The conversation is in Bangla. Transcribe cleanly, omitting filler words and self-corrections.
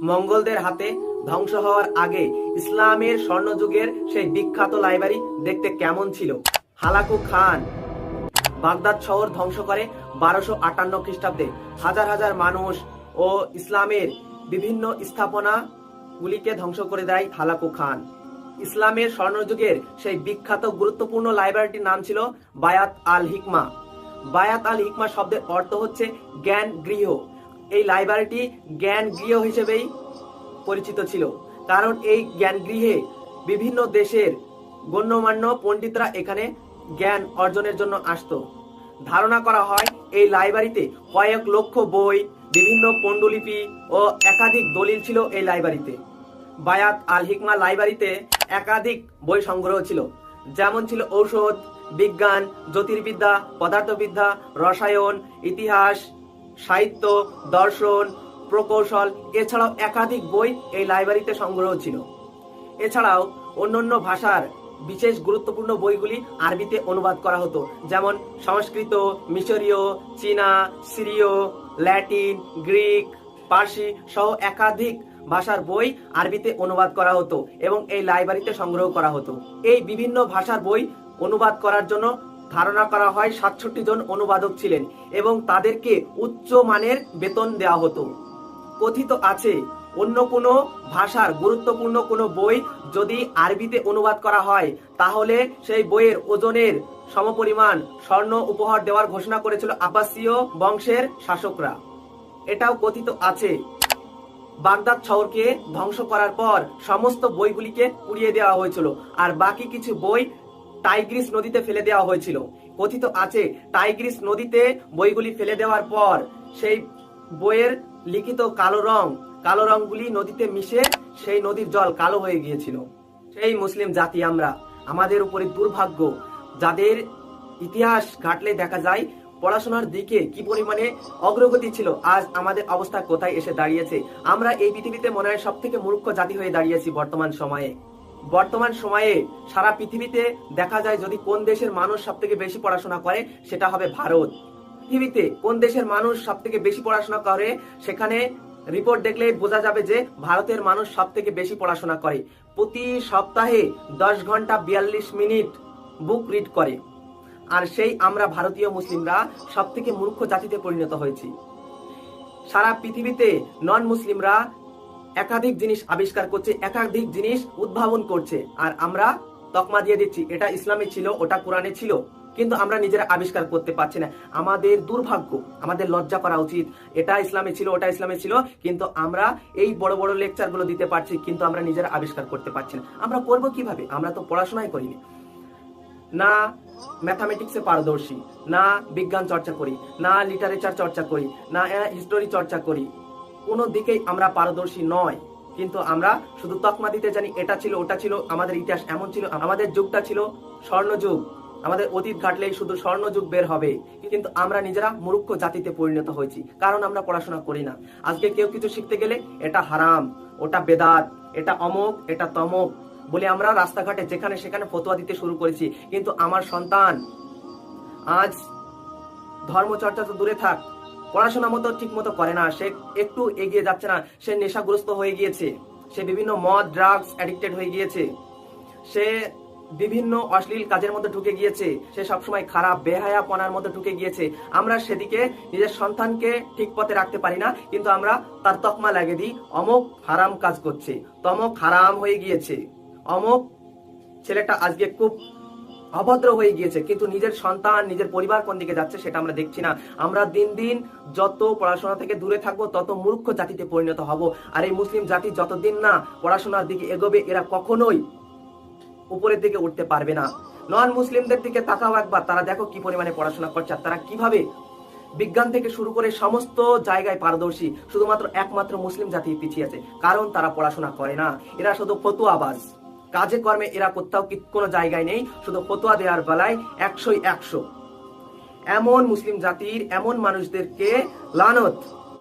মঙ্গলদের হাতে ধ্বংস হওয়ার আগে ইসলামের স্বর্ণযুগের সেই বিখ্যাত লাইব্রেরি দেখতে কেমন ছিল? হালাকু খান বাগদাদ শহর ধ্বংস করে 1258 খ্রিস্টাব্দে। হাজার হাজার মানুষ ও ইসলামের বিভিন্ন স্থাপনা গুলিকে ধ্বংস করে দেয় হালাকু খান। ইসলামের স্বর্ণযুগের সেই বিখ্যাত গুরুত্বপূর্ণ লাইব্রেরিটির নাম ছিল বায়াত আল হিকমা। বায়াত আল হিকমা শব্দের অর্থ হচ্ছে জ্ঞান গৃহ। এই লাইব্রেরিটি জ্ঞান গৃহ হিসেবেই পরিচিত ছিল, কারণ এই জ্ঞান গৃহে বিভিন্ন দেশের গণ্যমান্য পণ্ডিতরা এখানে জ্ঞান অর্জনের জন্য আসতো। ধারণা করা হয় এই লাইব্রেরিতে কয়েক লক্ষ বই, বিভিন্ন পাণ্ডুলিপি ও একাধিক দলিল ছিল এই লাইব্রেরিতে। বায়াত আল হিকমা লাইব্রেরিতে একাধিক বই সংগ্রহ ছিল, যেমন ছিল ঔষধ, বিজ্ঞান, জ্যোতির্বিদ্যা, পদার্থবিদ্যা, রসায়ন, ইতিহাস, সাহিত্য, দর্শন, প্রকৌশল। এছাড়াও একাধিক বই এই লাইব্রেরিতে সংগ্রহ ছিল। এছাড়াও অন্যান্য ভাষার বিশেষ গুরুত্বপূর্ণ বইগুলি আরবিতে অনুবাদ করা হতো, যেমন সংস্কৃত, মিশরীয়, চীনা, সিরীয়, ল্যাটিন, গ্রিক, পার্সি সহ একাধিক ভাষার বই আরবিতে অনুবাদ করা হতো এবং এই লাইব্রেরিতে সংগ্রহ করা হতো। এই বিভিন্ন ভাষার বই অনুবাদ করার জন্য ধারণা করা হয় 67 জন অনুবাদক ছিলেন এবং তাদেরকে উচ্চ মানের বেতন দেওয়া হতো। কথিত আছে অন্য কোনো ভাষার গুরুত্বপূর্ণ কোনো বই যদি আরবিতে অনুবাদ করা হয় তাহলে সেই বইয়ের ওজনের সমপরিমাণ স্বর্ণ উপহার দেওয়ার ঘোষণা করেছিল আব্বাসীয় বংশের শাসকরা। এটাও কথিত আছে বাগদাদ শহরকে ধ্বংস করার পর সমস্ত বইগুলিকে পুড়িয়ে দেওয়া হয়েছিল আর বাকি কিছু বই টাইগ্রিস নদীতে ফেলে দেওয়া হয়েছিল। কথিত আছে টাইগ্রিস নদীতে বইগুলি ফেলে দেওয়ার পর সেই বইয়ের লিখিত কালো রংগুলি নদীতে মিশে সেই নদীর জল কালো হয়ে গিয়েছিল। সেই মুসলিম জাতি আমরা, আমাদের উপরে দুর্ভাগ্য, যাদের ইতিহাস ঘাটলে দেখা যায় পড়াশোনার দিকে কি পরিমাণে অগ্রগতি ছিল, আজ আমাদের অবস্থা কোথায় এসে দাঁড়িয়েছে। আমরা এই পৃথিবীতে মনে হয় সব থেকে মূর্খ জাতি হয়ে দাঁড়িয়েছি বর্তমান সময়ে সারা পৃথিবীতে দেখা যায় যদি কোন দেশের মানুষ সব থেকে বেশি পড়াশোনা করে সেটা হবে ভারত। পৃথিবীতে কোন দেশের মানুষ সব থেকে বেশি পড়াশোনা করে সেখানে রিপোর্ট দেখলে বোঝা যাবে যে ভারতের মানুষ সব থেকে বেশি পড়াশোনা করে। প্রতি সপ্তাহে 10 ঘন্টা 42 মিনিট বুক রিড করে। আর সেই আমরা ভারতীয় মুসলিমরা সব থেকে মূর্খ জাতিতে পরিণত হয়েছি। সারা পৃথিবীতে নন মুসলিমরা একাধিক জিনিস আবিষ্কার করছে, একাধিক জিনিস উদ্ভাবন করছে, আর আমরা তকমা দিয়ে দিচ্ছি এটা ইসলামে ছিল, ওটা কোরআনে ছিল, কিন্তু আমরা নিজেরা আবিষ্কার করতে পারছি না। আমাদের দুর্ভাগ্য, আমাদের লজ্জা করা উচিত। এটা ইসলামে ছিল, ওটা ইসলামে ছিল, কিন্তু আমরা এই বড় বড় লেকচারগুলো দিতে পারছি, কিন্তু আমরা নিজেরা আবিষ্কার করতে পারছি না। আমরা করবো কিভাবে? আমরা তো পড়াশোনাই করিনি, না ম্যাথামেটিক্সে পারদর্শী, না বিজ্ঞান চর্চা করি, না লিটারেচার চর্চা করি, না হিস্টোরি চর্চা করি, কোনো দিকেই আমরা পারদর্শী নয়। কিন্তু আমরা শুধু তকমা দিতে জানি এটা ছিল, ওটা ছিল, আমাদের ইতিহাস এমন ছিল, আমাদের যুগটা ছিল স্বর্ণযুগ, আমাদের অতীত ঘাটলেই শুধু স্বর্ণযুগ বের হবে। কিন্তু আমরা নিজেরা মূর্খ জাতিতে পরিণত হয়েছি, কারণ আমরা পড়াশোনা করি না। আজকে কেউ কিছু শিখতে গেলে এটা হারাম, ওটা বেদাত, এটা অমুক, এটা তমুক বলে আমরা রাস্তাঘাটে যেখানে সেখানে ফতোয়া দিতে শুরু করেছি। কিন্তু আমার সন্তান আজ ধর্মচর্চা তো দূরে থাক, পড়াশোনা মতো ঠিক মতো করে না, সে একটু এগিয়ে যাচ্ছে না, সে নেশাগ্রস্ত হয়ে গিয়েছে, সে বিভিন্ন মদ ড্রাগস অ্যাডিক্টেড হয়ে গিয়েছে, সে বিভিন্ন অশ্লীল কাজের মধ্যে ঢুকে গিয়েছে, সে সবসময় খারাপ বেহায়াপনার মধ্যে ঢুকে গিয়েছে। আমরা সেদিকে নিজের সন্তানকে ঠিক পথে রাখতে পারি না, কিন্তু আমরা তার তকমা লাগিয়ে দিই অমুক হারাম কাজ করছে, তমুক হারাম হয়ে গিয়েছে, অমুক ছেলেটা আজকে খুব অভদ্র হয়ে গিয়েছে, কিন্তু নিজের সন্তান নিজের পরিবার কোন দিকে যাচ্ছে সেটা আমরা দেখছি না। আমরা দিন দিন যত পড়াশোনা থেকে দূরে থাকবো তত মূর্খ জাতিতে পরিণত হব। আর এই মুসলিম জাতি যতদিন না পড়াশোনার দিকে এগোবে এরা কখনোই উপরের দিকে উঠতে পারবে না। নন মুসলিমদের দিকে তাকাও একবার, তারা দেখো কি পরিমাণে পড়াশোনা করছে, তারা কিভাবে বিজ্ঞান থেকে শুরু করে সমস্ত জায়গায় পারদর্শী। শুধুমাত্র একমাত্র মুসলিম জাতি পিছিয়ে আছে, কারণ তারা পড়াশোনা করে না। এরা শুধু ফতুয়াবাজ, কাজে কর্মে এরা কোথাও কোনো জায়গায় নেই, শুধু ফতোয়া দেওয়ার বেলায় 100-100। এমন মুসলিম জাতির এমন মানুষদেরকে লানত।